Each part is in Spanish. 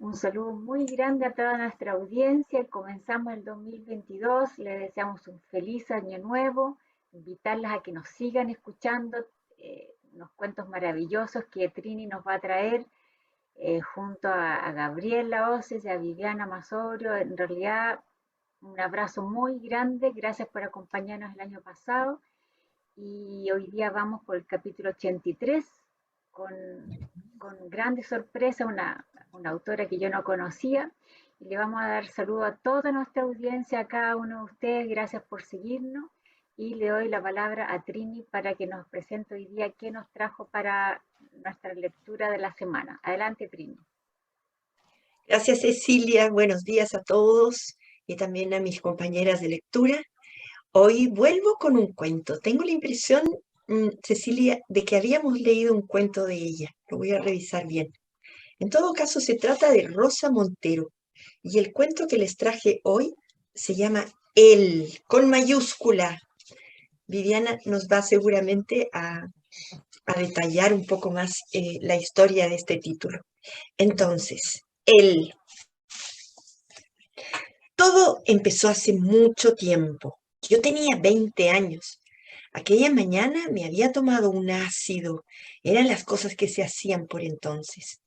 Un saludo muy grande a toda nuestra audiencia. Comenzamos el 2022. Les deseamos un feliz año nuevo. Invitarlas a que nos sigan escuchando unos cuentos maravillosos que Trini nos va a traer junto a Gabriela Oces y a Viviana Masorio. En realidad, un abrazo muy grande. Gracias por acompañarnos el año pasado. Y hoy día vamos por el capítulo 83 con, con grande sorpresa, una autora que yo no conocía. Y le vamos a dar saludo a toda nuestra audiencia, a cada uno de ustedes. Gracias por seguirnos. Y le doy la palabra a Trini para que nos presente hoy día qué nos trajo para nuestra lectura de la semana. Adelante, Trini. Gracias, Cecilia. Buenos días a todos y también a mis compañeras de lectura. Hoy vuelvo con un cuento. Tengo la impresión, Cecilia, de que habíamos leído un cuento de ella. Lo voy a revisar bien. En todo caso, se trata de Rosa Montero y el cuento que les traje hoy se llama Él, con mayúscula. Viviana nos va seguramente a detallar un poco más la historia de este título. Entonces, Él. Todo empezó hace mucho tiempo. Yo tenía 20 años. Aquella mañana me había tomado un ácido. Eran las cosas que se hacían por entonces.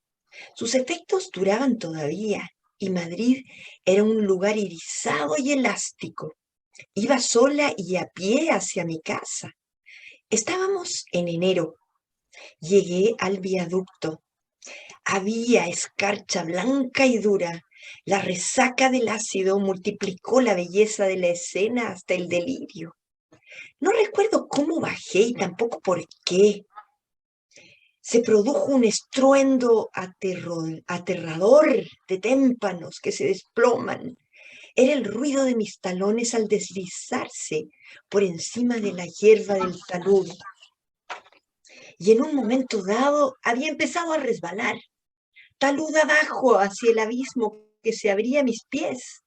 Sus efectos duraban todavía y Madrid era un lugar irisado y elástico. Iba sola y a pie hacia mi casa. Estábamos en enero. Llegué al viaducto. Había escarcha blanca y dura. La resaca del ácido multiplicó la belleza de la escena hasta el delirio. No recuerdo cómo bajé y tampoco por qué. Se produjo un estruendo aterrador de témpanos que se desploman. Era el ruido de mis talones al deslizarse por encima de la hierba del talud. Y en un momento dado había empezado a resbalar. Talud abajo hacia el abismo que se abría a mis pies.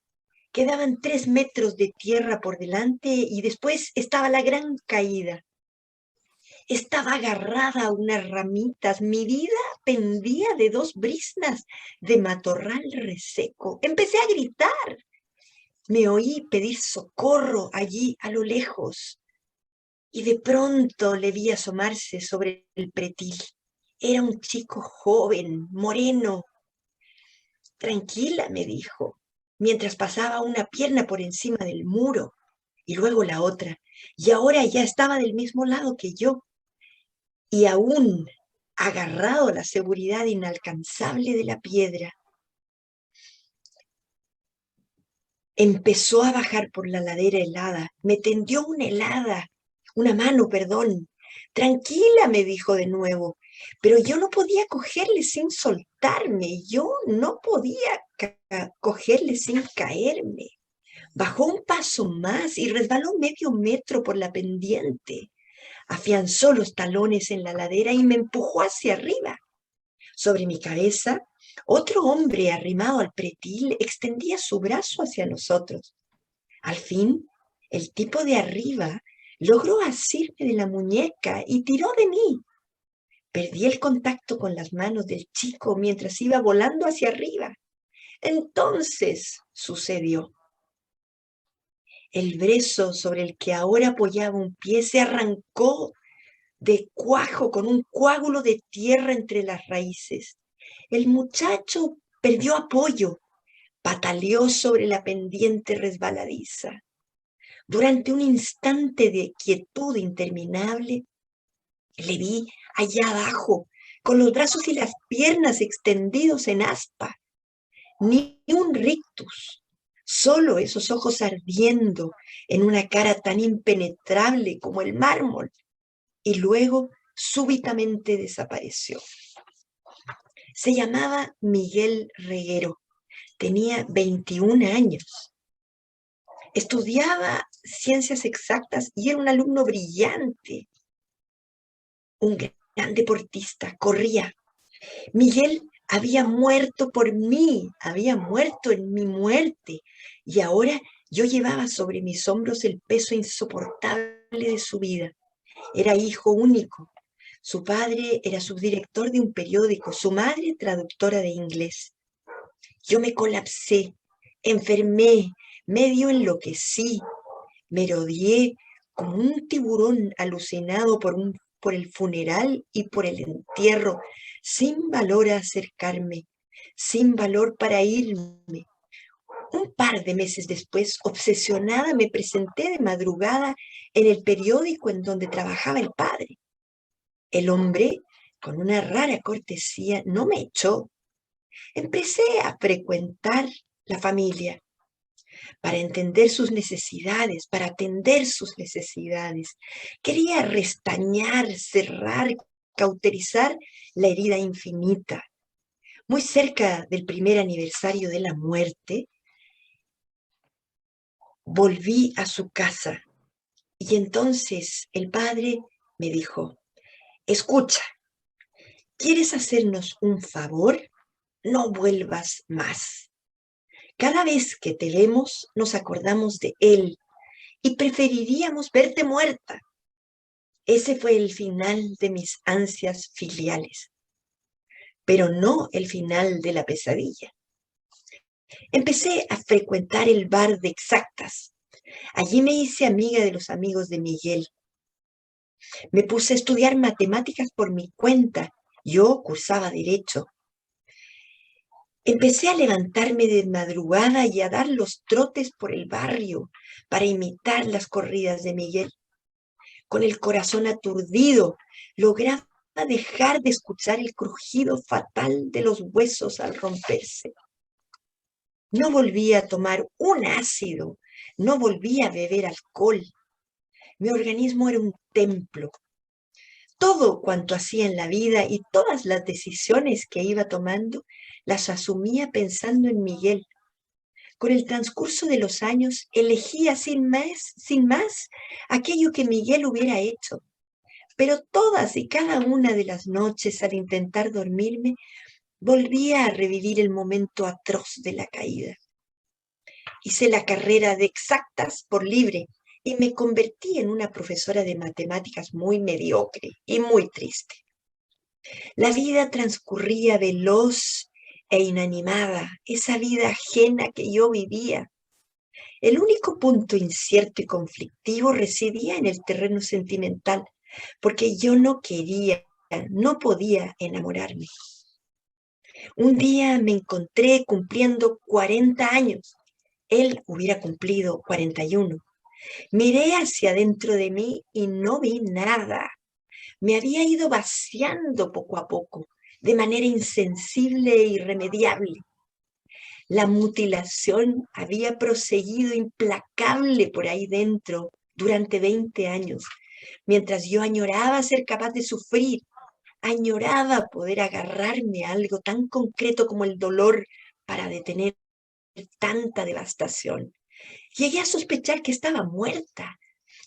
Quedaban 3 metros de tierra por delante y después estaba la gran caída. Estaba agarrada a unas ramitas, mi vida pendía de 2 briznas de matorral reseco. Empecé a gritar. Me oí pedir socorro allí a lo lejos y de pronto le vi asomarse sobre el pretil. Era un chico joven, moreno. Tranquila, me dijo, mientras pasaba una pierna por encima del muro y luego la otra, y ahora ya estaba del mismo lado que yo, y aún agarrado a la seguridad inalcanzable de la piedra. Empezó a bajar por la ladera helada, me tendió una mano, perdón. Tranquila, me dijo de nuevo, pero yo no podía cogerle sin soltarme, yo no podía cogerle sin caerme. Bajó un paso más y resbaló medio metro por la pendiente. Afianzó los talones en la ladera y me empujó hacia arriba. Sobre mi cabeza, otro hombre arrimado al pretil extendía su brazo hacia nosotros. Al fin, el tipo de arriba logró asirme de la muñeca y tiró de mí. Perdí el contacto con las manos del chico mientras iba volando hacia arriba. Entonces sucedió. El brezo sobre el que ahora apoyaba un pie se arrancó de cuajo con un coágulo de tierra entre las raíces. El muchacho perdió apoyo, pataleó sobre la pendiente resbaladiza. Durante un instante de quietud interminable, le vi allá abajo, con los brazos y las piernas extendidos en aspa. Ni un rictus, solo esos ojos ardiendo en una cara tan impenetrable como el mármol. Y luego súbitamente desapareció. Se llamaba Miguel Reguero, tenía 21 años. Estudiaba ciencias exactas y era un alumno brillante, un gran deportista, corría. Miguel había muerto por mí, había muerto en mi muerte, y ahora yo llevaba sobre mis hombros el peso insoportable de su vida. Era hijo único. Su padre era subdirector de un periódico, su madre traductora de inglés. Yo me colapsé, enfermé, medio enloquecí, me rodeé como un tiburón alucinado por el funeral y por el entierro, sin valor a acercarme, sin valor para irme. Un par de meses después, obsesionada, me presenté de madrugada en el periódico en donde trabajaba el padre. El hombre, con una rara cortesía, no me echó. Empecé a frecuentar la familia para entender sus necesidades, para atender sus necesidades. Quería restañar, cerrar, cauterizar la herida infinita. Muy cerca del primer aniversario de la muerte, volví a su casa y entonces el padre me dijo, escucha, ¿quieres hacernos un favor? No vuelvas más. Cada vez que te vemos nos acordamos de él y preferiríamos verte muerta. Ese fue el final de mis ansias filiales, pero no el final de la pesadilla. Empecé a frecuentar el bar de Exactas. Allí me hice amiga de los amigos de Miguel. Me puse a estudiar matemáticas por mi cuenta. Yo cursaba derecho. Empecé a levantarme de madrugada y a dar los trotes por el barrio para imitar las corridas de Miguel. Con el corazón aturdido, lograba dejar de escuchar el crujido fatal de los huesos al romperse. No volví a tomar un ácido, no volví a beber alcohol. Mi organismo era un templo. Todo cuanto hacía en la vida y todas las decisiones que iba tomando, las asumía pensando en Miguel. Con el transcurso de los años, elegía sin más aquello que Miguel hubiera hecho. Pero todas y cada una de las noches, al intentar dormirme, volvía a revivir el momento atroz de la caída. Hice la carrera de exactas por libre y me convertí en una profesora de matemáticas muy mediocre y muy triste. La vida transcurría veloz e inanimada, esa vida ajena que yo vivía. El único punto incierto y conflictivo residía en el terreno sentimental, porque yo no quería, no podía enamorarme. Un día me encontré cumpliendo 40 años. Él hubiera cumplido 41. Miré hacia dentro de mí y no vi nada. Me había ido vaciando poco a poco, de manera insensible e irremediable. La mutilación había proseguido implacable por ahí dentro durante 20 años, mientras yo añoraba ser capaz de sufrir, añoraba poder agarrarme a algo tan concreto como el dolor para detener tanta devastación. Llegué a sospechar que estaba muerta,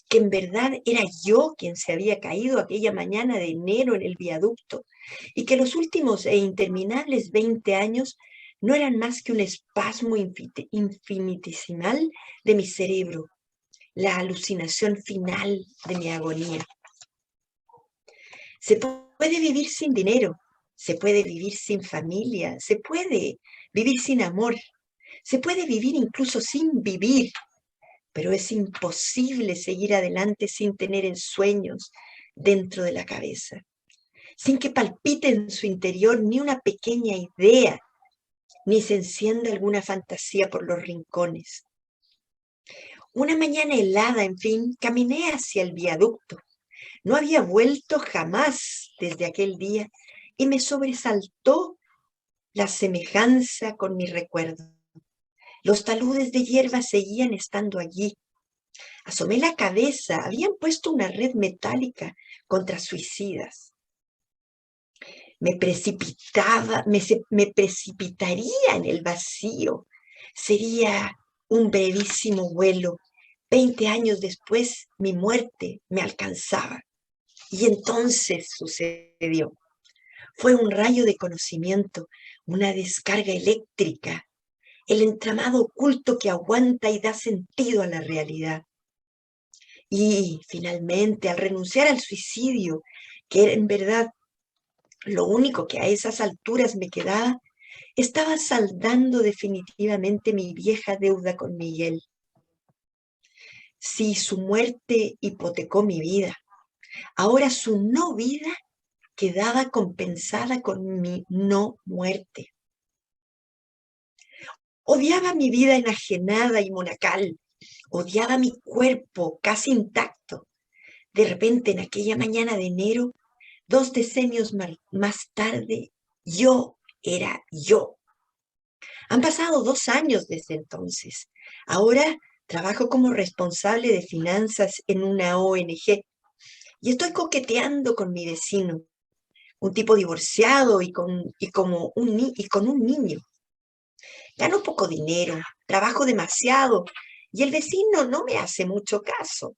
que en verdad era yo quien se había caído aquella mañana de enero en el viaducto y que los últimos e interminables 20 años no eran más que un espasmo infinitesimal de mi cerebro, la alucinación final de mi agonía. Se puede vivir sin dinero, se puede vivir sin familia, se puede vivir sin amor, se puede vivir incluso sin vivir, pero es imposible seguir adelante sin tener ensueños dentro de la cabeza, sin que palpite en su interior ni una pequeña idea, ni se encienda alguna fantasía por los rincones. Una mañana helada, en fin, caminé hacia el viaducto. No había vuelto jamás desde aquel día y me sobresaltó la semejanza con mi recuerdo. Los taludes de hierba seguían estando allí. Asomé la cabeza, habían puesto una red metálica contra suicidas. Me precipitaría en el vacío. Sería un brevísimo vuelo. 20 años después, mi muerte me alcanzaba. Y entonces sucedió. Fue un rayo de conocimiento, una descarga eléctrica, el entramado oculto que aguanta y da sentido a la realidad. Y finalmente, al renunciar al suicidio, que era en verdad lo único que a esas alturas me quedaba, Estaba saldando definitivamente mi vieja deuda con Miguel. Si su muerte hipotecó mi vida, ahora su no vida quedaba compensada con mi no muerte. Odiaba mi vida enajenada y monacal, odiaba mi cuerpo casi intacto. De repente, en aquella mañana de enero, 2 decenios más tarde, yo era yo. Han pasado 2 años desde entonces. Ahora trabajo como responsable de finanzas en una ONG y estoy coqueteando con mi vecino, un tipo divorciado y con un niño. Gano poco dinero, trabajo demasiado y el vecino no me hace mucho caso.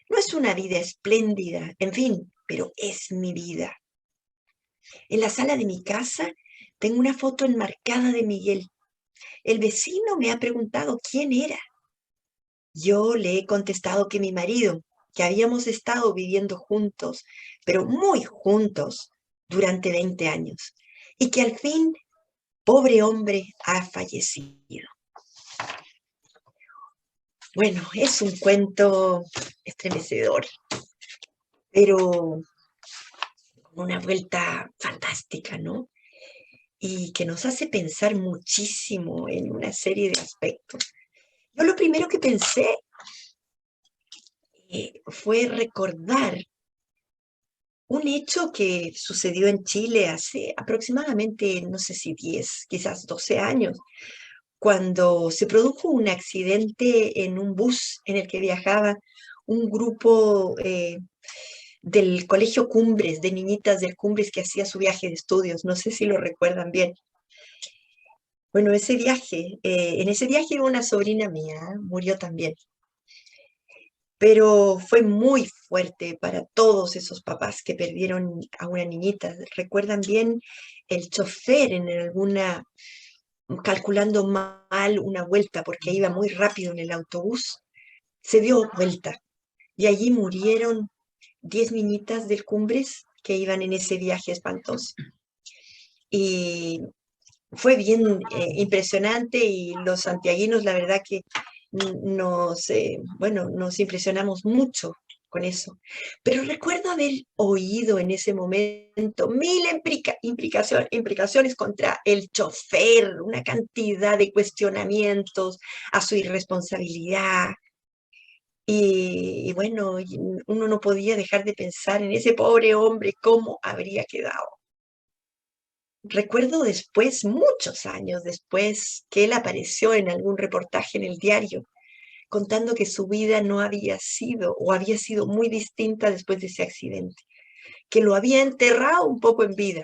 No es una vida espléndida, en fin, pero es mi vida. En la sala de mi casa tengo una foto enmarcada de Miguel. El vecino me ha preguntado quién era. Yo le he contestado que mi marido, que habíamos estado viviendo juntos, pero muy juntos, durante 20 años, y que al fin, pobre hombre, ha fallecido. Bueno, es un cuento estremecedor, pero con una vuelta fantástica, ¿no? Y que nos hace pensar muchísimo en una serie de aspectos. Yo lo primero que pensé fue recordar un hecho que sucedió en Chile hace aproximadamente, no sé si 10, quizás 12 años, cuando se produjo un accidente en un bus en el que viajaba un grupo del Colegio Cumbres, de niñitas del Cumbres que hacía su viaje de estudios. No sé si lo recuerdan bien. Bueno, en ese viaje iba una sobrina mía, murió también. Pero fue muy fuerte para todos esos papás que perdieron a una niñita. ¿Recuerdan bien el chofer calculando mal una vuelta porque iba muy rápido en el autobús? Se dio vuelta y allí murieron 10 niñitas del Cumbres que iban en ese viaje espantoso. Y fue bien impresionante y los santiaguinos, la verdad que nos impresionamos mucho con eso. Pero recuerdo haber oído en ese momento mil implicaciones contra el chofer, una cantidad de cuestionamientos a su irresponsabilidad. Y bueno, uno no podía dejar de pensar en ese pobre hombre, cómo habría quedado. Recuerdo después, muchos años después, que él apareció en algún reportaje en el diario, contando que su vida no había sido o había sido muy distinta después de ese accidente, que lo había enterrado un poco en vida,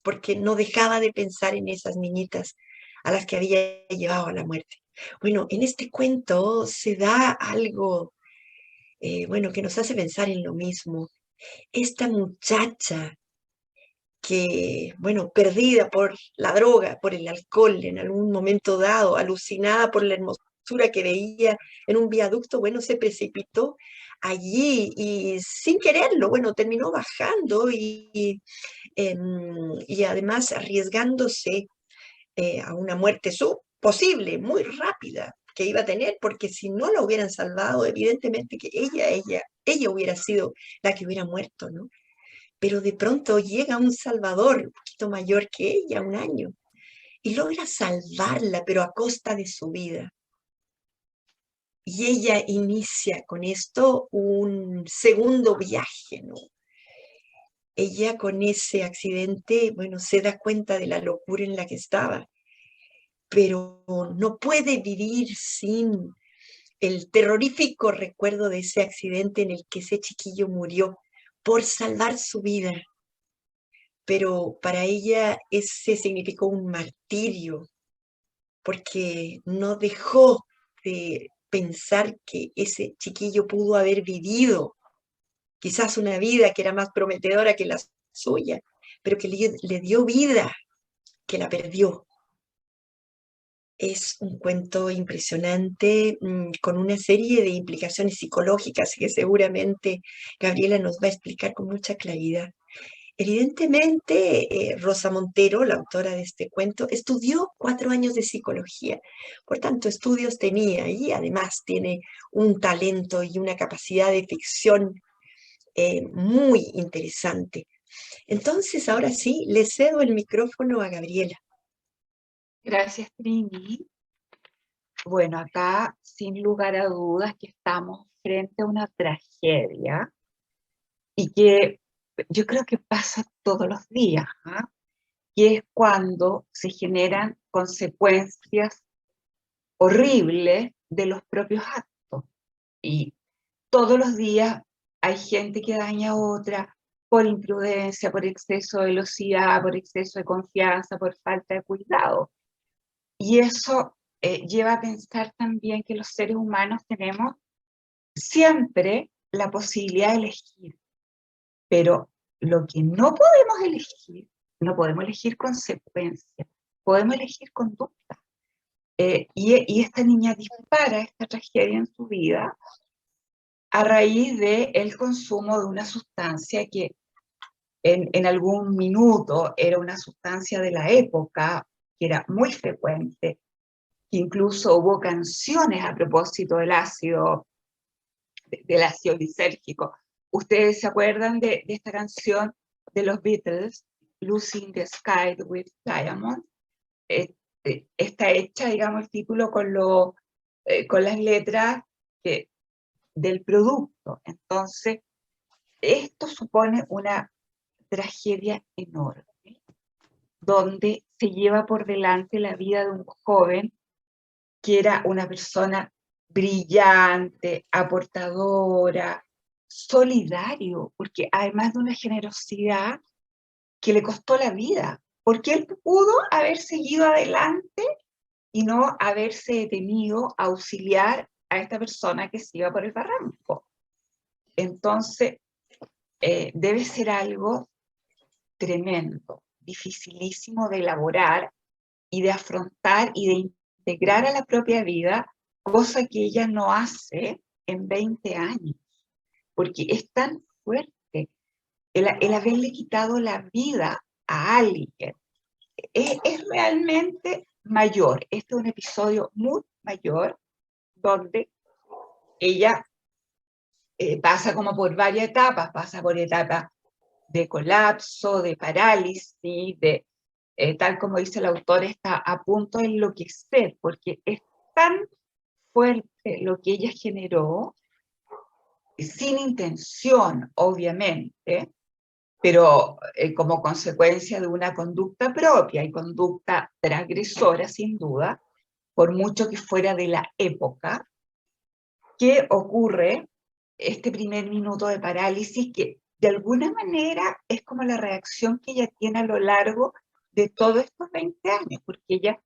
porque no dejaba de pensar en esas niñitas a las que había llevado a la muerte. Bueno, en este cuento se da algo, que nos hace pensar en lo mismo. Esta muchacha perdida por la droga, por el alcohol en algún momento dado, alucinada por la hermosura que veía en un viaducto, se precipitó allí y sin quererlo, terminó bajando y además arriesgándose a una muerte posible, muy rápida que iba a tener, porque si no la hubieran salvado, evidentemente que ella hubiera sido la que hubiera muerto, ¿no? Pero de pronto llega un salvador un poquito mayor que ella, un año, y logra salvarla, pero a costa de su vida. Y ella inicia con esto un segundo viaje, ¿no? Ella con ese accidente, se da cuenta de la locura en la que estaba, pero no puede vivir sin el terrorífico recuerdo de ese accidente en el que ese chiquillo murió por salvar su vida. Pero para ella ese significó un martirio, porque no dejó de pensar que ese chiquillo pudo haber vivido quizás una vida que era más prometedora que la suya, pero que le dio vida, que la perdió. Es un cuento impresionante, con una serie de implicaciones psicológicas que seguramente Gabriela nos va a explicar con mucha claridad. Evidentemente, Rosa Montero, la autora de este cuento, estudió 4 años de psicología, por tanto, estudios tenía y además tiene un talento y una capacidad de ficción muy interesante. Entonces, ahora sí, le cedo el micrófono a Gabriela. Gracias, Trini. Bueno, acá sin lugar a dudas que estamos frente a una tragedia y que yo creo que pasa todos los días, ¿ah? Y es cuando se generan consecuencias horribles de los propios actos. Y todos los días hay gente que daña a otra por imprudencia, por exceso de velocidad, por exceso de confianza, por falta de cuidado. Y eso lleva a pensar también que los seres humanos tenemos siempre la posibilidad de elegir, pero lo que no podemos elegir, no podemos elegir consecuencias, podemos elegir conducta. Y esta niña dispara esta tragedia en su vida a raíz del consumo de una sustancia que en algún minuto era una sustancia de la época, que era muy frecuente, que incluso hubo canciones a propósito del ácido lisérgico. ¿Ustedes se acuerdan de esta canción de los Beatles, Lucy in the Sky with Diamonds? Está hecha, digamos, el título con las letras del producto. Entonces, esto supone una tragedia enorme, donde se lleva por delante la vida de un joven que era una persona brillante, aportadora, solidario, porque además de una generosidad que le costó la vida, porque él pudo haber seguido adelante y no haberse detenido a auxiliar a esta persona que se iba por el barranco. Entonces, debe ser algo tremendo, dificilísimo de elaborar y de afrontar y de integrar a la propia vida, cosa que ella no hace en 20 años, porque es tan fuerte el haberle quitado la vida a alguien. Es realmente mayor. Este es un episodio muy mayor donde ella pasa como por varias etapas, pasa por etapas de colapso, de parálisis, tal como dice el autor, está a punto de enloquecer, porque es tan fuerte lo que ella generó, sin intención, obviamente, pero como consecuencia de una conducta propia y conducta transgresora, sin duda, por mucho que fuera de la época, que ocurre este primer minuto de parálisis que de alguna manera es como la reacción que ella tiene a lo largo de todos estos 20 años, porque ella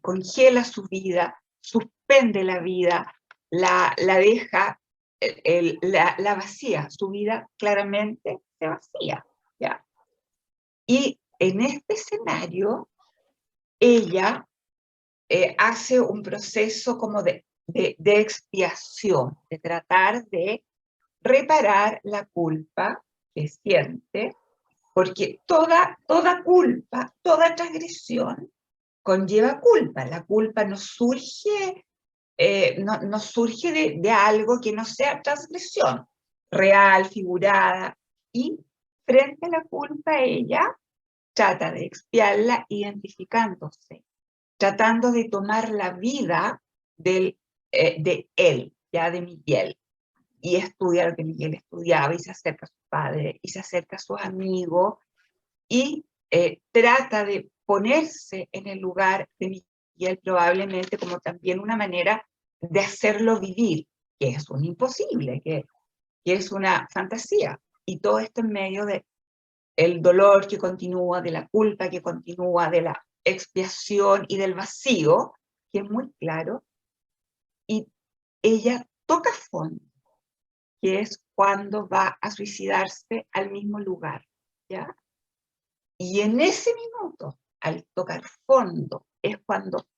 congela su vida, suspende la vida, la deja, la vacía, su vida claramente se vacía, ¿ya? Y en este escenario, ella hace un proceso como de expiación, de tratar de reparar la culpa que siente, porque toda culpa, toda transgresión conlleva culpa. La culpa no surge, no surge de algo que no sea transgresión real, figurada, y frente a la culpa ella trata de expiarla identificándose, tratando de tomar la vida de él, ya de Miguel, y estudia lo que Miguel estudiaba, y se acerca a su padre, y se acerca a sus amigos, y trata de ponerse en el lugar de Miguel, probablemente como también una manera de hacerlo vivir, que es un imposible, que es una fantasía, y todo esto en medio del dolor que continúa, de la culpa que continúa, de la expiación y del vacío, que es muy claro, y ella toca fondo, que es cuando va a suicidarse al mismo lugar, ¿ya? Y en ese minuto, al tocar fondo, es cuando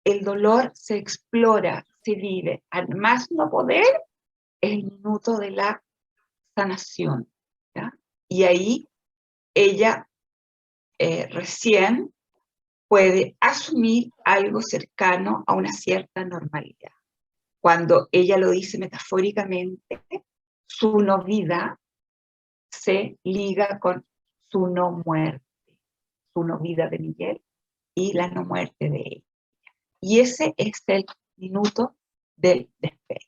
el dolor se explora, se vive. Al más no poder, es el minuto de la sanación, ¿ya? Y ahí ella recién puede asumir algo cercano a una cierta normalidad. Cuando ella lo dice metafóricamente, su no vida se liga con su no muerte, su no vida de Miguel y la no muerte de ella. Y ese es el minuto del despegue.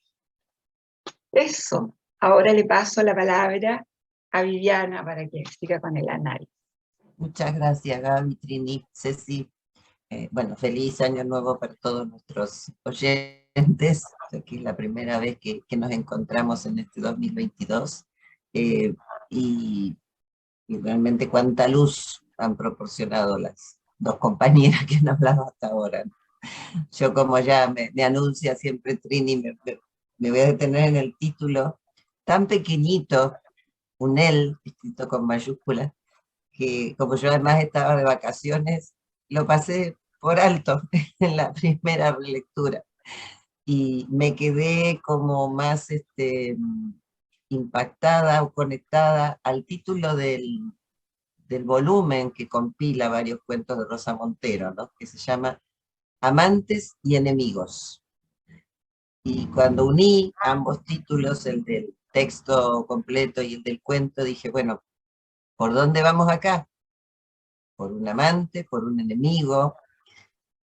Eso. Ahora le paso la palabra a Viviana para que siga con el análisis. Muchas gracias, Gaby, Trini, Ceci. Bueno, feliz año nuevo para todos nuestros oyentes. Aquí es la primera vez que nos encontramos en este 2022. Y realmente cuánta luz han proporcionado las dos compañeras que han hablado hasta ahora. Yo, como ya me anuncia siempre Trini, me voy a detener en el título tan pequeñito, un él, escrito con mayúsculas, que como yo además estaba de vacaciones, lo pasé por alto en la primera relectura. Y me quedé como más impactada o conectada al título del volumen que compila varios cuentos de Rosa Montero, ¿no? Que se llama Amantes y Enemigos. Y cuando uní ambos títulos, el del texto completo y el del cuento, dije, bueno, ¿por dónde vamos acá? ¿Por un amante, por un enemigo?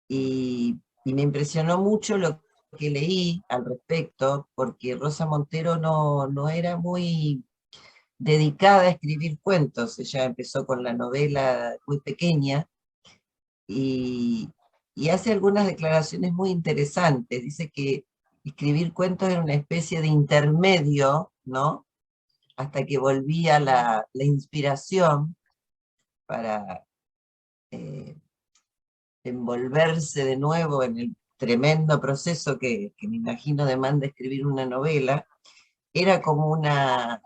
Y me impresionó mucho lo que leí al respecto, porque Rosa Montero no era muy dedicada a escribir cuentos. Ella empezó con la novela muy pequeña y hace algunas declaraciones muy interesantes. Dice que escribir cuentos era una especie de intermedio, ¿no? Hasta que volvía la inspiración para envolverse de nuevo en el tremendo proceso que me imagino demanda escribir una novela. Era como una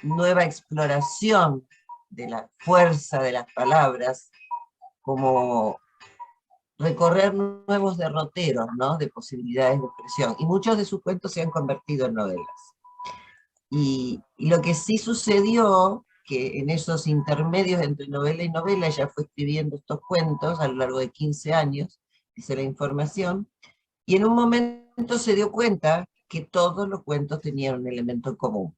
nueva exploración de la fuerza de las palabras, como recorrer nuevos derroteros, ¿no? De posibilidades de expresión. Y muchos de sus cuentos se han convertido en novelas. Y lo que sí sucedió, que en esos intermedios entre novela y novela, ella fue escribiendo estos cuentos a lo largo de 15 años, dice la información, y en un momento se dio cuenta que todos los cuentos tenían un elemento en común.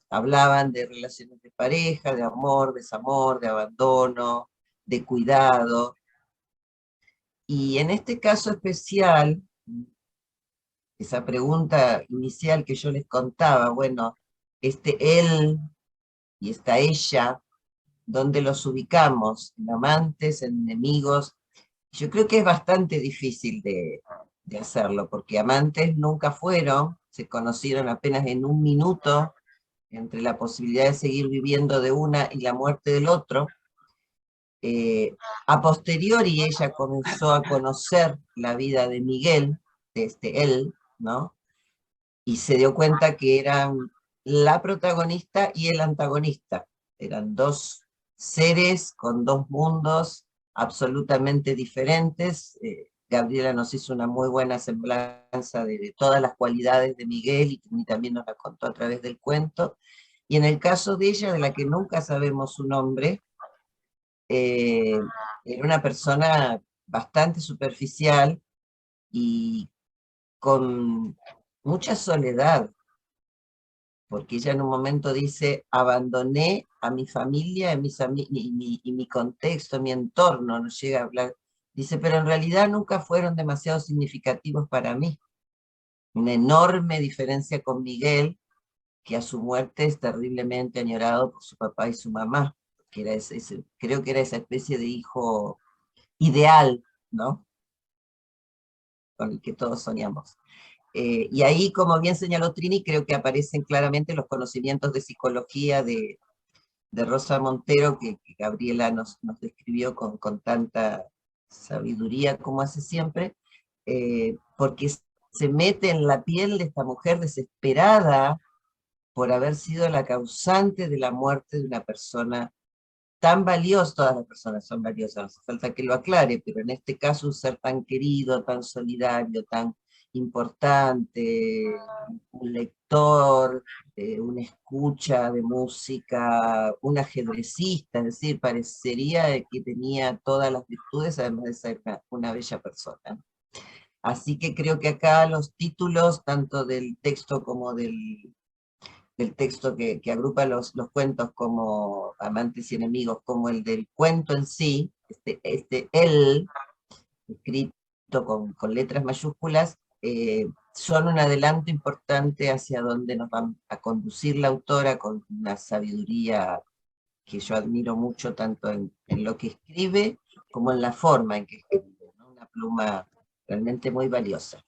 Hablaban de relaciones de pareja, de amor, desamor, de abandono, de cuidado. Y en este caso especial, esa pregunta inicial que yo les contaba, bueno, él y esta ella, ¿dónde los ubicamos? ¿En amantes, en enemigos? Yo creo que es bastante difícil de hacerlo, porque amantes nunca fueron, se conocieron apenas en un minuto, entre la posibilidad de seguir viviendo de una y la muerte del otro. A posteriori ella comenzó a conocer la vida de Miguel, de él, ¿no? Y se dio cuenta que eran la protagonista y el antagonista. Eran dos seres con dos mundos absolutamente diferentes. Gabriela nos hizo una muy buena semblanza de todas las cualidades de Miguel y también nos la contó a través del cuento. Y en el caso de ella, de la que nunca sabemos su nombre, era una persona bastante superficial y con mucha soledad, porque ella en un momento dice, abandoné a mi familia y mi contexto, mi entorno, no llega a hablar, dice, pero en realidad nunca fueron demasiado significativos para mí. Una enorme diferencia con Miguel, que a su muerte es terriblemente añorado por su papá y su mamá, que era creo que era esa especie de hijo ideal, ¿no? Con el que todos soñamos. Y ahí, como bien señaló Trini, creo que aparecen claramente los conocimientos de psicología de Rosa Montero, que Gabriela nos describió con tanta sabiduría como hace siempre, porque se mete en la piel de esta mujer desesperada por haber sido la causante de la muerte de una persona tan valiosa. Todas las personas son valiosas, no hace falta que lo aclare, pero en este caso un ser tan querido, tan solidario, tan importante, un lector, una escucha de música, un ajedrecista, es decir, parecería que tenía todas las virtudes, además de ser una bella persona. Así que creo que acá los títulos, tanto del texto como del texto que agrupa los cuentos como Amantes y Enemigos, como el del cuento en sí, él, escrito con letras mayúsculas, son un adelanto importante hacia donde nos va a conducir la autora con una sabiduría que yo admiro mucho tanto en lo que escribe como en la forma en que escribe, ¿no? Una pluma realmente muy valiosa.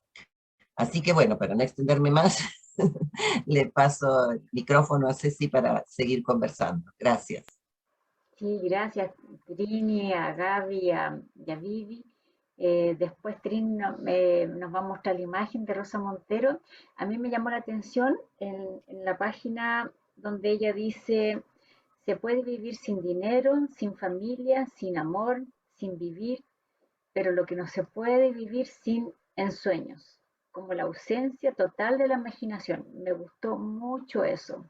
Así que bueno, para no extenderme más, le paso el micrófono a Ceci para seguir conversando. Gracias. Sí, gracias Trini, a Gaby y a Vivi. Después Trini nos va a mostrar la imagen de Rosa Montero. A mí me llamó la atención en la página donde ella dice, se puede vivir sin dinero, sin familia, sin amor, sin vivir, pero lo que no se puede vivir sin ensueños, como la ausencia total de la imaginación. Me gustó mucho eso.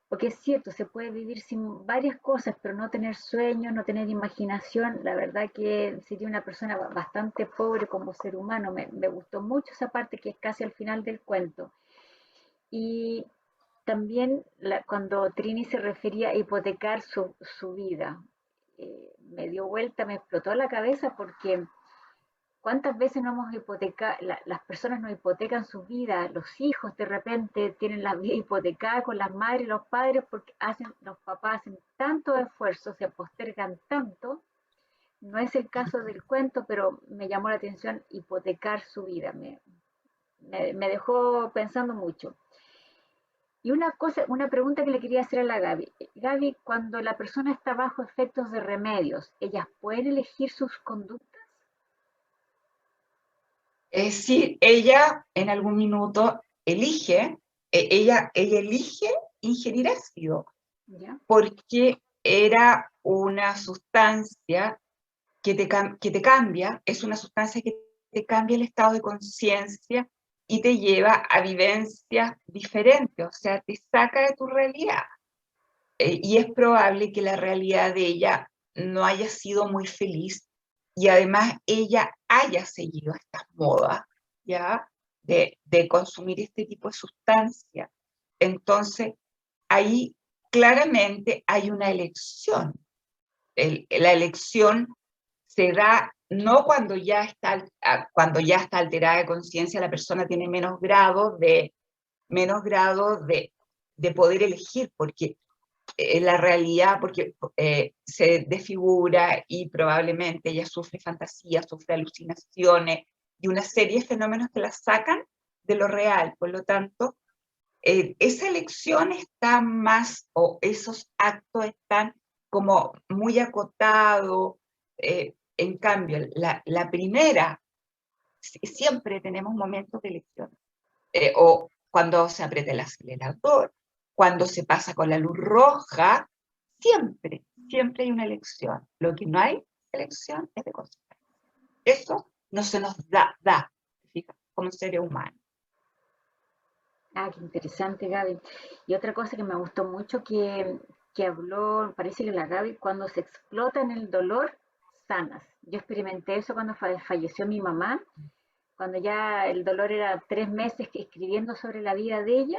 Porque es cierto, se puede vivir sin varias cosas, pero no tener sueños, no tener imaginación, la verdad que sería una persona bastante pobre como ser humano. Me gustó mucho esa parte que es casi al final del cuento. Y también cuando Trini se refería a hipotecar su vida, me dio vuelta, me explotó la cabeza porque ¿cuántas veces no hemos hipotecado, las personas no hipotecan sus vidas, los hijos de repente tienen la vida hipotecada con las madres y los padres porque los papás hacen tanto esfuerzo, se postergan tanto? No es el caso del cuento, pero me llamó la atención hipotecar su vida, me dejó pensando mucho. Y una pregunta que le quería hacer a la Gaby. Gaby, cuando la persona está bajo efectos de remedios, ¿ellas pueden elegir sus conductas? Es decir, ella en algún minuto elige, ella elige ingerir ácido, ¿Ya? porque era una sustancia que te cambia, es una sustancia que te cambia el estado de conciencia y te lleva a vivencias diferentes, o sea, te saca de tu realidad. Y es probable que la realidad de ella no haya sido muy feliz y además ella haya seguido estas modas, ¿ya? De consumir este tipo de sustancia. Entonces, ahí claramente hay una elección. La elección se da no cuando ya está alterada de conciencia, la persona tiene menos grado de poder elegir, porque la realidad, porque se desfigura y probablemente ella sufre fantasías, sufre alucinaciones y una serie de fenómenos que la sacan de lo real. Por lo tanto, esa elección está más, o esos actos están como muy acotados. En cambio, la primera, siempre tenemos momentos de elección. O cuando se aprieta el acelerador, cuando se pasa con la luz roja, siempre hay una elección. Lo que no hay elección es de consecuencia. Eso no se nos da, fíjate, como seres humanos. Ah, qué interesante, Gaby. Y otra cosa que me gustó mucho que habló, parece que la Gaby, cuando se explota en el dolor, sanas. Yo experimenté eso cuando falleció mi mamá, cuando ya el dolor era 3 meses escribiendo sobre la vida de ella,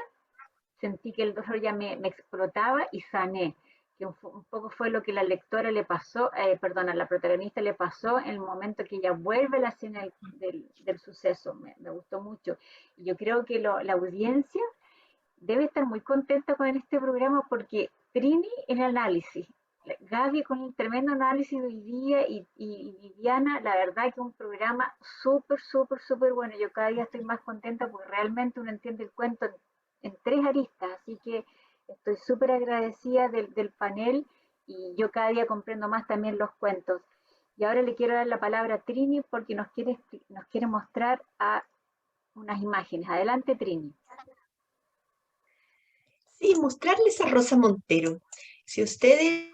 sentí que el dolor ya me explotaba y sané. Que un poco fue lo que la lectora le pasó, perdón, a la protagonista le pasó en el momento que ella vuelve a la escena del suceso. Me gustó mucho. Y yo creo que la audiencia debe estar muy contenta con este programa porque Trini en análisis, Gaby con el tremendo análisis de hoy día y Viviana, la verdad que es un programa súper, súper, súper bueno. Yo cada día estoy más contenta porque realmente uno entiende el cuento en 3 aristas, así que estoy súper agradecida del panel y yo cada día comprendo más también los cuentos. Y ahora le quiero dar la palabra a Trini porque nos quiere mostrar unas imágenes. Adelante, Trini. Sí, mostrarles a Rosa Montero. Si ustedes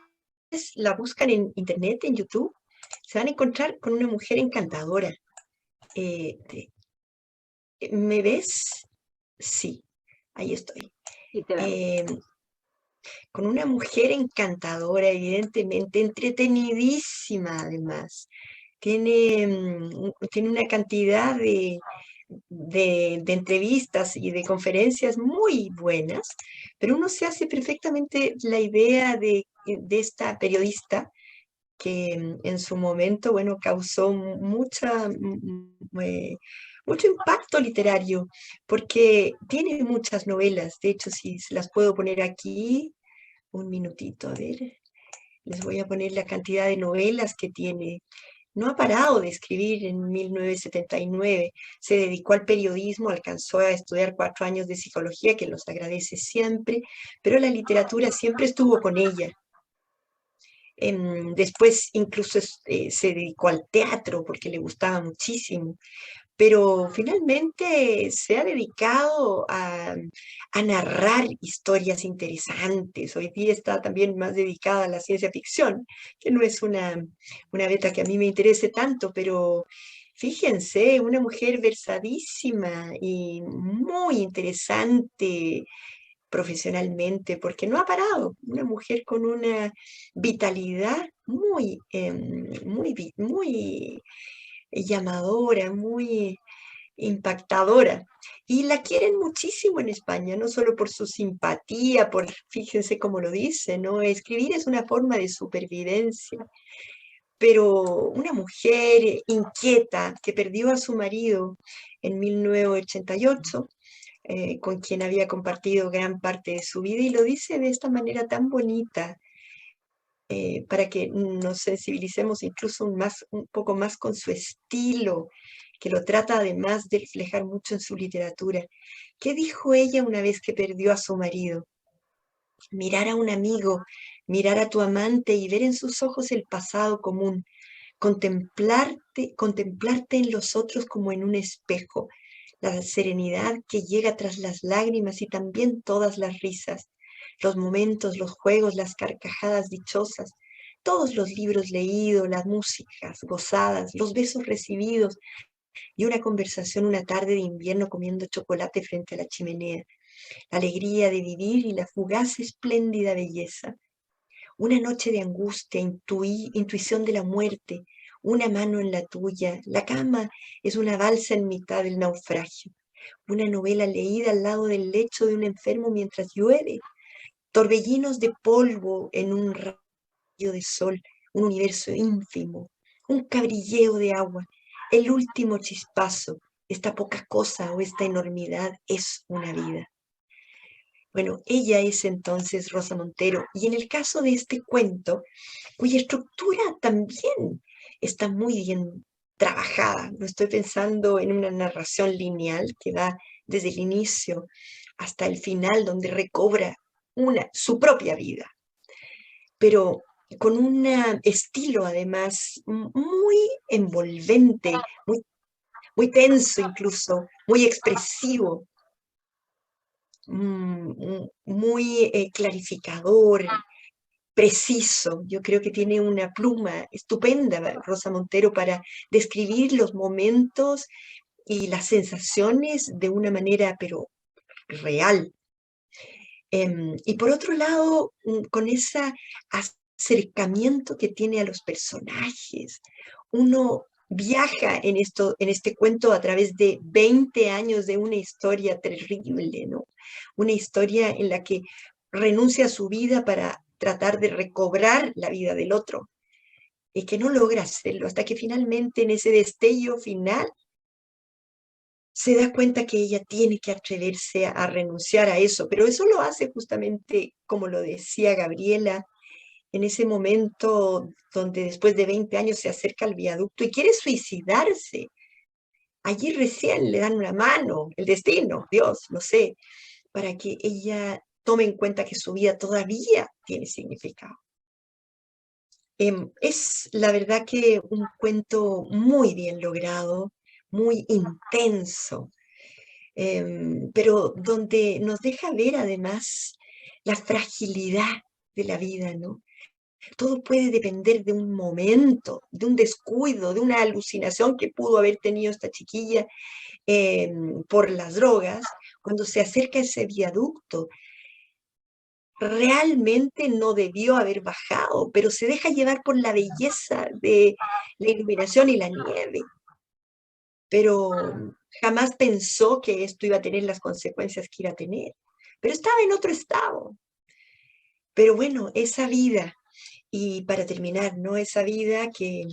la buscan en internet, en YouTube, se van a encontrar con una mujer encantadora. ¿Me ves? Sí, ahí estoy. Y te vemos. Con una mujer encantadora, evidentemente, entretenidísima además. Tiene una cantidad de entrevistas y de conferencias muy buenas, pero uno se hace perfectamente la idea de esta periodista que en su momento, bueno, causó mucho impacto literario, porque tiene muchas novelas. De hecho, si se las puedo poner aquí, un minutito, a ver, les voy a poner la cantidad de novelas que tiene. No ha parado de escribir en 1979, se dedicó al periodismo, alcanzó a estudiar 4 años de psicología, que los agradece siempre, pero la literatura siempre estuvo con ella. Después incluso se dedicó al teatro porque le gustaba muchísimo, pero finalmente se ha dedicado a narrar historias interesantes. Hoy día está también más dedicada a la ciencia ficción, que no es una beta que a mí me interese tanto, pero fíjense, una mujer versadísima y muy interesante profesionalmente, porque no ha parado. Una mujer con una vitalidad muy llamadora, muy impactadora. Y la quieren muchísimo en España, no solo por su simpatía, fíjense cómo lo dice, ¿no? Escribir es una forma de supervivencia, pero una mujer inquieta que perdió a su marido en 1988, con quien había compartido gran parte de su vida, y lo dice de esta manera tan bonita, para que nos sensibilicemos incluso un poco más con su estilo, que lo trata además de reflejar mucho en su literatura. ¿Qué dijo ella una vez que perdió a su marido? Mirar a un amigo, mirar a tu amante y ver en sus ojos el pasado común, contemplarte en los otros como en un espejo, la serenidad que llega tras las lágrimas y también todas las risas, los momentos, los juegos, las carcajadas dichosas, todos los libros leídos, las músicas gozadas, los besos recibidos y una conversación una tarde de invierno comiendo chocolate frente a la chimenea, la alegría de vivir y la fugaz espléndida belleza. Una noche de angustia, intuición de la muerte, una mano en la tuya, la cama es una balsa en mitad del naufragio, una novela leída al lado del lecho de un enfermo mientras llueve, torbellinos de polvo en un rayo de sol, un universo ínfimo, un cabrilleo de agua, el último chispazo, esta poca cosa o esta enormidad es una vida. Bueno, ella es entonces Rosa Montero, y en el caso de este cuento, cuya estructura también está muy bien trabajada, no estoy pensando en una narración lineal que va desde el inicio hasta el final, donde recobra su propia vida, pero con un estilo además muy envolvente, muy tenso incluso, muy expresivo, muy clarificador, preciso. Yo creo que tiene una pluma estupenda Rosa Montero para describir los momentos y las sensaciones de una manera, pero real. Y por otro lado, con ese acercamiento que tiene a los personajes, uno viaja en este cuento a través de 20 años de una historia terrible, ¿no? Una historia en la que renuncia a su vida para tratar de recobrar la vida del otro, y que no logra hacerlo hasta que finalmente en ese destello final se da cuenta que ella tiene que atreverse a renunciar a eso, pero eso lo hace justamente, como lo decía Gabriela, en ese momento donde después de 20 años se acerca al viaducto y quiere suicidarse. Allí recién le dan una mano, el destino, Dios, no sé, para que ella tome en cuenta que su vida todavía tiene significado. Es la verdad que un cuento muy bien logrado, muy intenso, pero donde nos deja ver además la fragilidad de la vida, ¿no? Todo puede depender de un momento, de un descuido, de una alucinación que pudo haber tenido esta chiquilla por las drogas. Cuando se acerca a ese viaducto, realmente no debió haber bajado, pero se deja llevar por la belleza de la iluminación y la nieve. Pero jamás pensó que esto iba a tener las consecuencias que iba a tener. Pero estaba en otro estado. Pero bueno, esa vida, y para terminar, ¿no? Esa vida que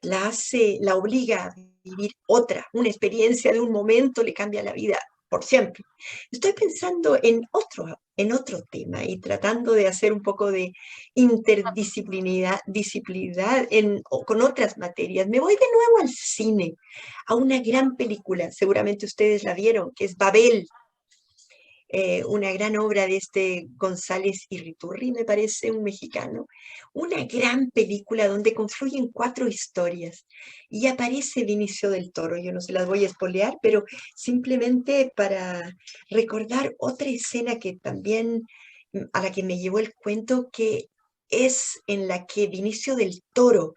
la obliga a vivir otra, una experiencia de un momento le cambia la vida por siempre. Estoy pensando en otro tema y tratando de hacer un poco de interdisciplinaridad con otras materias. Me voy de nuevo al cine, a una gran película, seguramente ustedes la vieron, que es Babel, una gran obra de este González Irriturri, me parece, un mexicano, una gran película donde confluyen 4 historias y aparece Vinicio del Toro. Yo no se las voy a espolear, pero simplemente para recordar otra escena que también a la que me llevó el cuento, que es en la que Vinicio del Toro,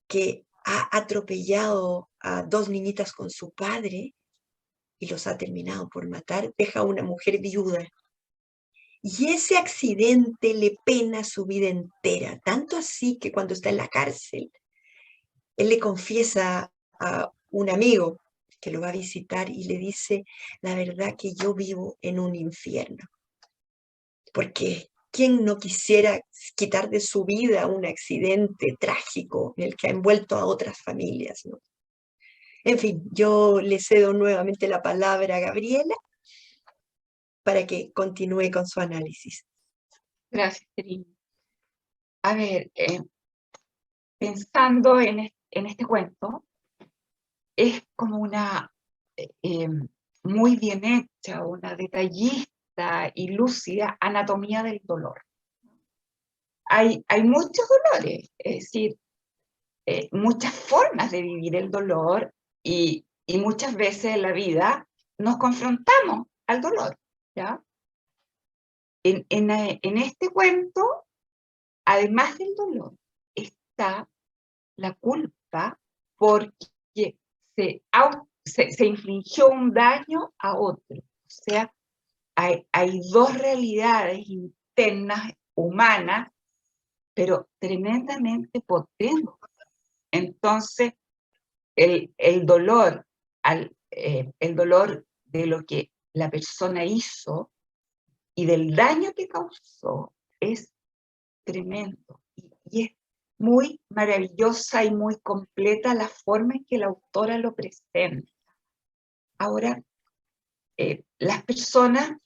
que ha atropellado a 2 niñitas con su padre, y los ha terminado por matar, deja a una mujer viuda. Y ese accidente le pena su vida entera, tanto así que cuando está en la cárcel, él le confiesa a un amigo que lo va a visitar y le dice, la verdad que yo vivo en un infierno. Porque ¿quién no quisiera quitar de su vida un accidente trágico en el que ha envuelto a otras familias, ¿no? En fin, yo le cedo nuevamente la palabra a Gabriela para que continúe con su análisis. Gracias, Terina. A ver, pensando en este cuento, es como una muy bien hecha, una detallista y lúcida anatomía del dolor. Hay muchos dolores, es decir, muchas formas de vivir el dolor y muchas veces en la vida nos confrontamos al dolor, ¿ya? En este cuento, además del dolor, está la culpa porque se infligió un daño a otro. O sea, hay 2 realidades internas, humanas, pero tremendamente potentes. Entonces, el dolor, el dolor de lo que la persona hizo y del daño que causó es tremendo. Y es muy maravillosa y muy completa la forma en que la autora lo presenta. Ahora, las personas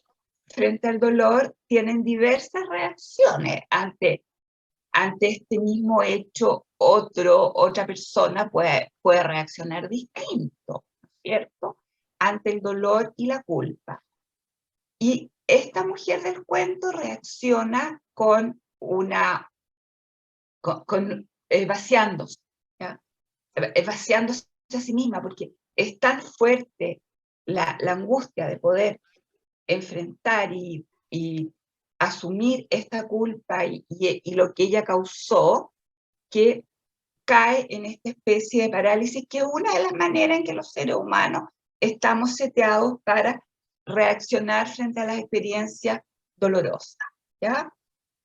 frente al dolor tienen diversas reacciones ante este mismo hecho. Otra persona puede reaccionar distinto, ¿no es cierto?, ante el dolor y la culpa. Y esta mujer del cuento reacciona con vaciándose, ¿ya? Vaciándose a sí misma, porque es tan fuerte la angustia de poder enfrentar y asumir esta culpa y lo que ella causó, que cae en esta especie de parálisis, que es una de las maneras en que los seres humanos estamos seteados para reaccionar frente a las experiencias dolorosas, ¿ya?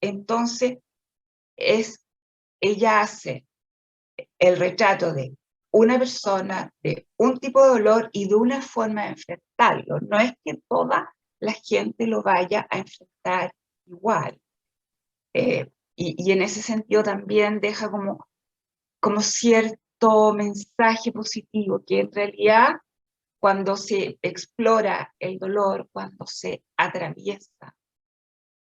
Entonces, ella hace el retrato de una persona, de un tipo de dolor y de una forma de enfrentarlo. No es que toda la gente lo vaya a enfrentar igual. Y en ese sentido también deja como cierto mensaje positivo, que en realidad cuando se explora el dolor, cuando se atraviesa,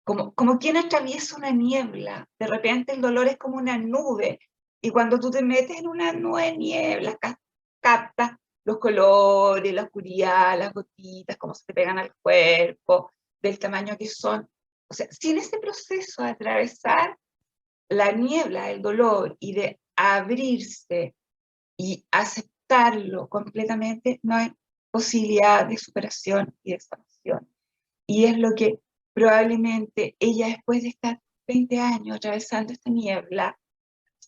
como quien atraviesa una niebla, de repente el dolor es como una nube, y cuando tú te metes en una nube de niebla, captas los colores, la oscuridad, las gotitas, cómo se te pegan al cuerpo, del tamaño que son. O sea, si en ese proceso de atravesar la niebla del dolor y de abrirse y aceptarlo completamente, no hay posibilidad de superación y de expansión. Y es lo que probablemente ella, después de estar 20 años atravesando esta niebla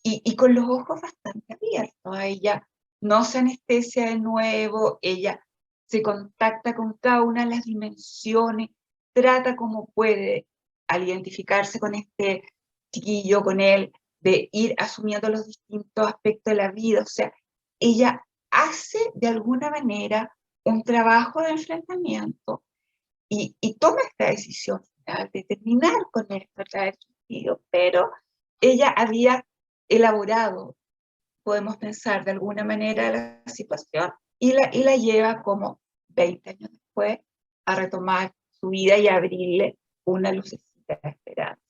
y con los ojos bastante abiertos. A ella no se anestesia de nuevo, ella se contacta con cada una de las dimensiones, trata como puede al identificarse con este chiquillo, con él, de ir asumiendo los distintos aspectos de la vida. O sea, ella hace de alguna manera un trabajo de enfrentamiento y toma esta decisión final de terminar con esto, traer sentido, pero ella había elaborado, podemos pensar de alguna manera, la situación y la lleva como 20 años después a retomar su vida y a abrirle una lucecita de esperanza.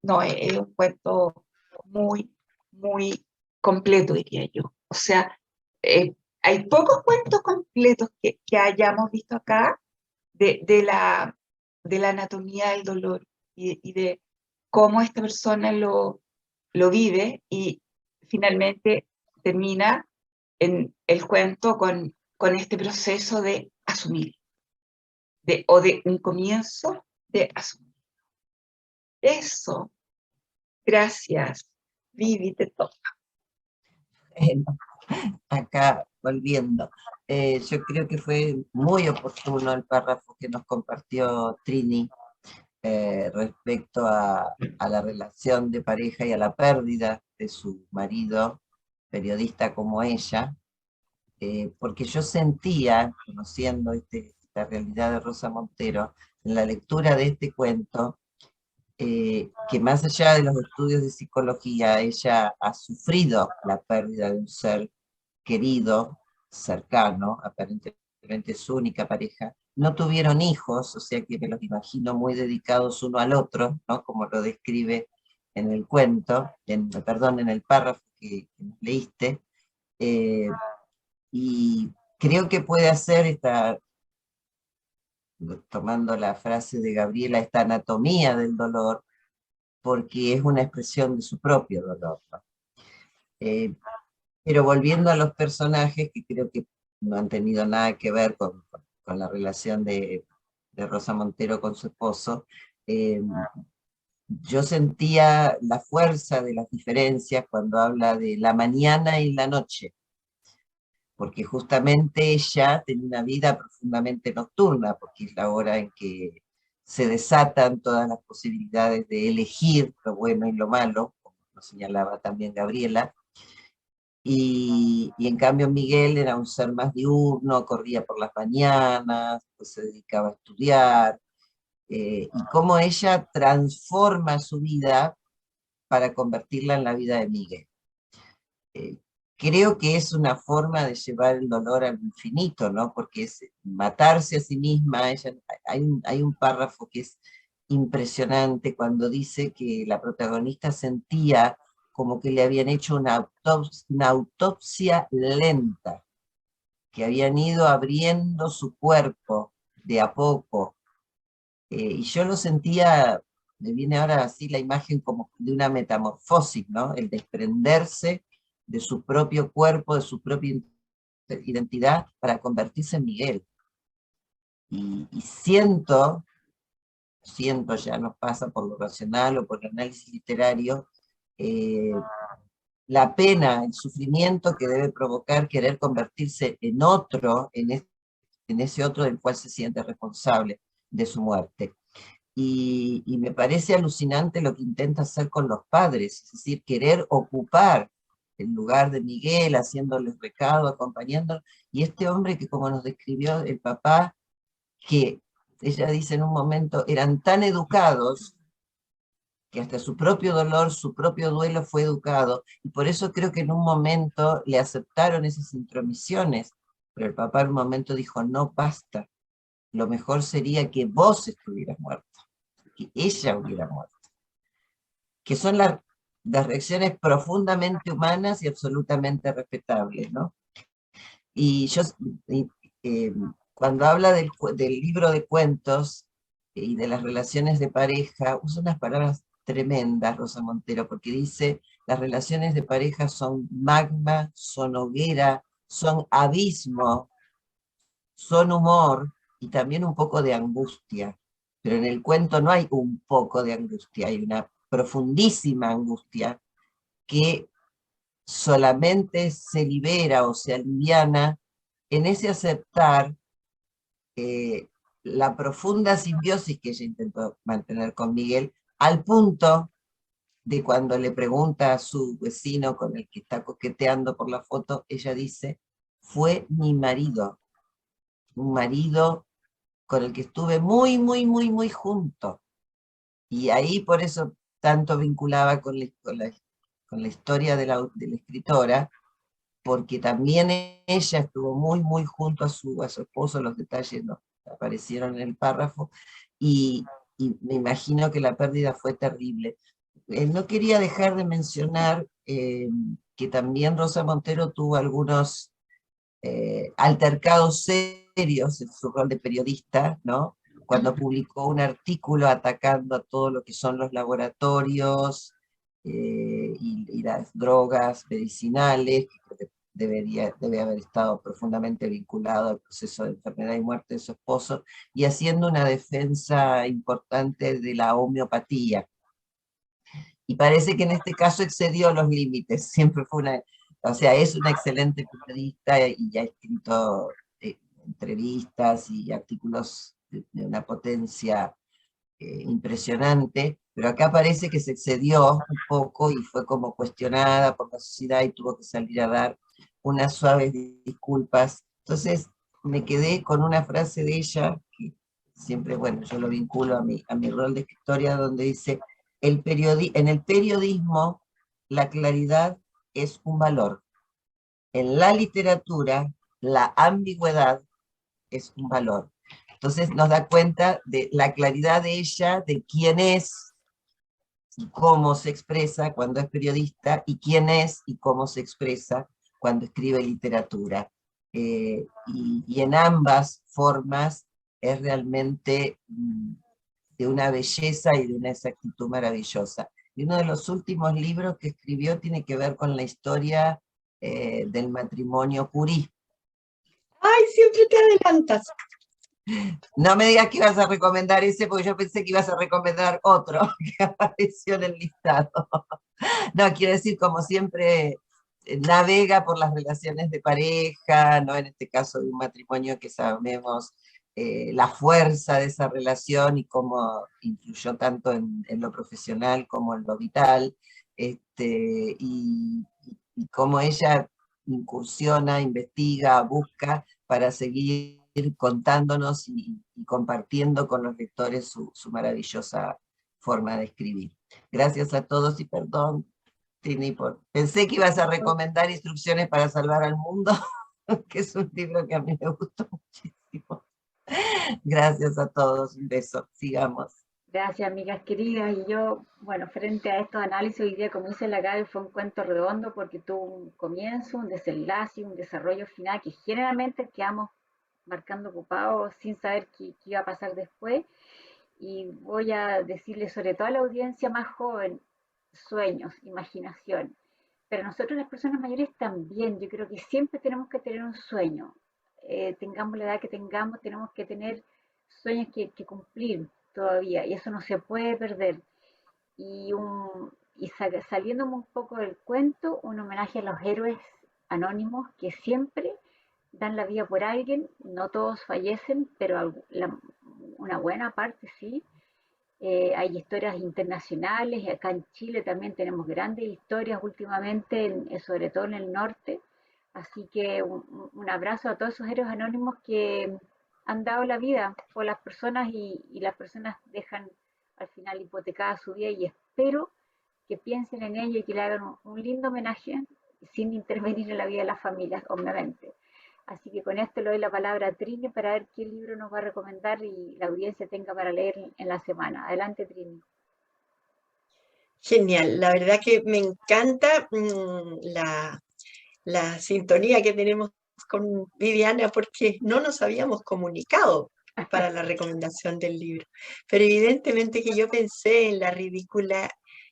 No, es un cuento muy, muy completo, diría yo. O sea, hay pocos cuentos completos que hayamos visto acá de la anatomía del dolor y de cómo esta persona lo vive y finalmente termina en el cuento con este proceso de asumir, o de un comienzo de asumir. Eso. Gracias. Vivi, te toca. Bueno, acá volviendo. Yo creo que fue muy oportuno el párrafo que nos compartió Trini respecto a la relación de pareja y a la pérdida de su marido, periodista como ella, porque yo sentía, conociendo esta realidad de Rosa Montero, en la lectura de este cuento, que más allá de los estudios de psicología, ella ha sufrido la pérdida de un ser querido, cercano, aparentemente su única pareja. No tuvieron hijos, o sea que me los imagino muy dedicados uno al otro, ¿no? Como lo describe en el cuento, perdón, en el párrafo que nos leíste, y creo que puede hacer tomando la frase de Gabriela, esta anatomía del dolor, porque es una expresión de su propio dolor, ¿no? Pero volviendo a los personajes, que creo que no han tenido nada que ver con la relación de Rosa Montero con su esposo, yo sentía la fuerza de las diferencias cuando habla de la mañana y la noche, porque justamente ella tenía una vida profundamente nocturna, porque es la hora en que se desatan todas las posibilidades de elegir lo bueno y lo malo, como lo señalaba también Gabriela, y en cambio Miguel era un ser más diurno, corría por las mañanas, pues se dedicaba a estudiar, y cómo ella transforma su vida para convertirla en la vida de Miguel. Creo que es una forma de llevar el dolor al infinito, ¿no? Porque es matarse a sí misma. Hay un párrafo que es impresionante cuando dice que la protagonista sentía como que le habían hecho una autopsia lenta, que habían ido abriendo su cuerpo de a poco. Y yo lo sentía, me viene ahora así la imagen como de una metamorfosis, ¿no? El desprenderse de su propio cuerpo, de su propia identidad, para convertirse en Miguel. Y siento, ya nos pasa por lo racional o por el análisis literario, la pena, el sufrimiento que debe provocar querer convertirse en otro, en ese otro del cual se siente responsable de su muerte. Y me parece alucinante lo que intenta hacer con los padres, es decir, querer ocupar el lugar de Miguel, haciéndoles recado, acompañándolo, y este hombre que, como nos describió el papá, que ella dice en un momento, eran tan educados que hasta su propio dolor, su propio duelo fue educado, y por eso creo que en un momento le aceptaron esas intromisiones, pero el papá en un momento dijo, no, basta, lo mejor sería que vos estuvieras muerto, que ella hubiera muerto, que son las reacciones profundamente humanas y absolutamente respetables, ¿no? Y yo, cuando habla del libro de cuentos y de las relaciones de pareja, usa unas palabras tremendas, Rosa Montero, porque dice, las relaciones de pareja son magma, son hoguera, son abismo, son humor y también un poco de angustia. Pero en el cuento no hay un poco de angustia, hay una profundísima angustia que solamente se libera o se aliviana en ese aceptar la profunda simbiosis que ella intentó mantener con Miguel, al punto de cuando le pregunta a su vecino con el que está coqueteando por la foto, ella dice, fue mi marido, un marido con el que estuve muy, muy, muy, muy junto. Y ahí por eso tanto vinculaba con la historia de la escritora, porque también ella estuvo muy, muy junto a su esposo, los detalles no aparecieron en el párrafo, y me imagino que la pérdida fue terrible. No quería dejar de mencionar que también Rosa Montero tuvo algunos altercados serios en su rol de periodista, ¿no? Cuando publicó un artículo atacando a todo lo que son los laboratorios y las drogas medicinales, que creo que debe haber estado profundamente vinculado al proceso de enfermedad y muerte de su esposo, y haciendo una defensa importante de la homeopatía. Y parece que en este caso excedió los límites, siempre fue o sea, es una excelente periodista y ha escrito entrevistas y artículos de una potencia impresionante, pero acá parece que se excedió un poco y fue como cuestionada por la sociedad y tuvo que salir a dar unas suaves disculpas. Entonces me quedé con una frase de ella, que siempre, bueno, yo lo vinculo a mi rol de escritora, donde dice, en el periodismo la claridad es un valor. En la literatura, la ambigüedad es un valor. Entonces nos da cuenta de la claridad de ella, de quién es y cómo se expresa cuando es periodista, y quién es y cómo se expresa cuando escribe literatura. Y en ambas formas es realmente de una belleza y de una exactitud maravillosa. Y uno de los últimos libros que escribió tiene que ver con la historia del matrimonio Curie. ¡Ay, siempre te adelantas! No me digas que ibas a recomendar ese, porque yo pensé que ibas a recomendar otro que apareció en el listado. No, quiero decir, como siempre, navega por las relaciones de pareja, ¿no? En este caso de un matrimonio que sabemos la fuerza de esa relación y cómo influyó tanto en lo profesional como en lo vital, y cómo ella incursiona, investiga, busca para seguir contándonos y compartiendo con los lectores su maravillosa forma de escribir. Gracias a todos y perdón, Trini, pensé que ibas a recomendar Instrucciones para salvar al mundo, que es un libro que a mí me gustó muchísimo. Gracias a todos, un beso, sigamos. Gracias, amigas queridas. Y yo, bueno, frente a estos análisis, hoy día, como dice la Gaby, fue un cuento redondo porque tuvo un comienzo, un desenlace, un desarrollo final que generalmente quedamos marcando ocupados sin saber qué iba a pasar después. Y voy a decirle, sobre todo a la audiencia más joven, sueños, imaginación. Pero nosotros las personas mayores también, yo creo que siempre tenemos que tener un sueño. Tengamos la edad que tengamos, tenemos que tener sueños que cumplir todavía, y eso no se puede perder. Y saliéndome un poco del cuento, un homenaje a los héroes anónimos que siempre dan la vida por alguien, no todos fallecen, pero una buena parte sí. Hay historias internacionales, y acá en Chile también tenemos grandes historias últimamente, sobre todo en el norte. Así que un abrazo a todos esos héroes anónimos que han dado la vida por las personas, y las personas dejan al final hipotecada su vida, y espero que piensen en ello y que le hagan un lindo homenaje sin intervenir en la vida de las familias, obviamente. Así que con esto le doy la palabra a Trini para ver qué libro nos va a recomendar y la audiencia tenga para leer en la semana. Adelante, Trini. Genial, la verdad que me encanta la sintonía que tenemos con Viviana, porque no nos habíamos comunicado para la recomendación del libro. Pero evidentemente que yo pensé en la ridícula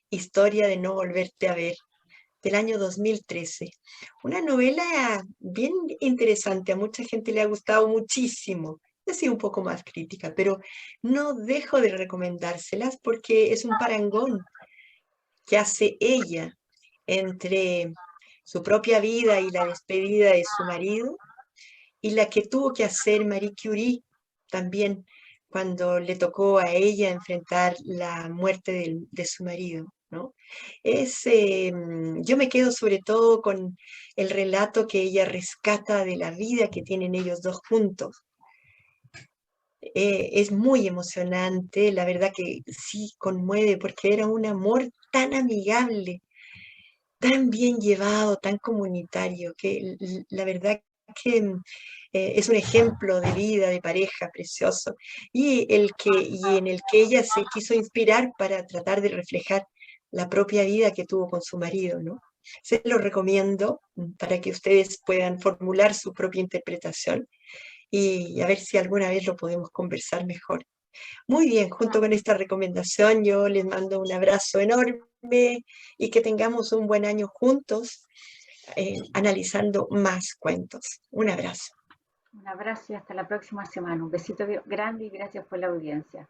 historia de No volverte a ver, del año 2013. Una novela bien interesante, a mucha gente le ha gustado muchísimo. He sido un poco más crítica, pero no dejo de recomendárselas porque es un parangón que hace ella entre su propia vida y la despedida de su marido, y la que tuvo que hacer Marie Curie también cuando le tocó a ella enfrentar la muerte de su marido, ¿no? Yo me quedo sobre todo con el relato que ella rescata de la vida que tienen ellos dos juntos. Es muy emocionante, la verdad que sí conmueve, porque era un amor tan amigable, tan bien llevado, tan comunitario, que la verdad que es un ejemplo de vida, de pareja precioso, y en el que ella se quiso inspirar para tratar de reflejar la propia vida que tuvo con su marido, ¿no? Se lo recomiendo para que ustedes puedan formular su propia interpretación y a ver si alguna vez lo podemos conversar mejor. Muy bien, junto con esta recomendación yo les mando un abrazo enorme y que tengamos un buen año juntos analizando más cuentos. Un abrazo. Un abrazo y hasta la próxima semana. Un besito grande y gracias por la audiencia.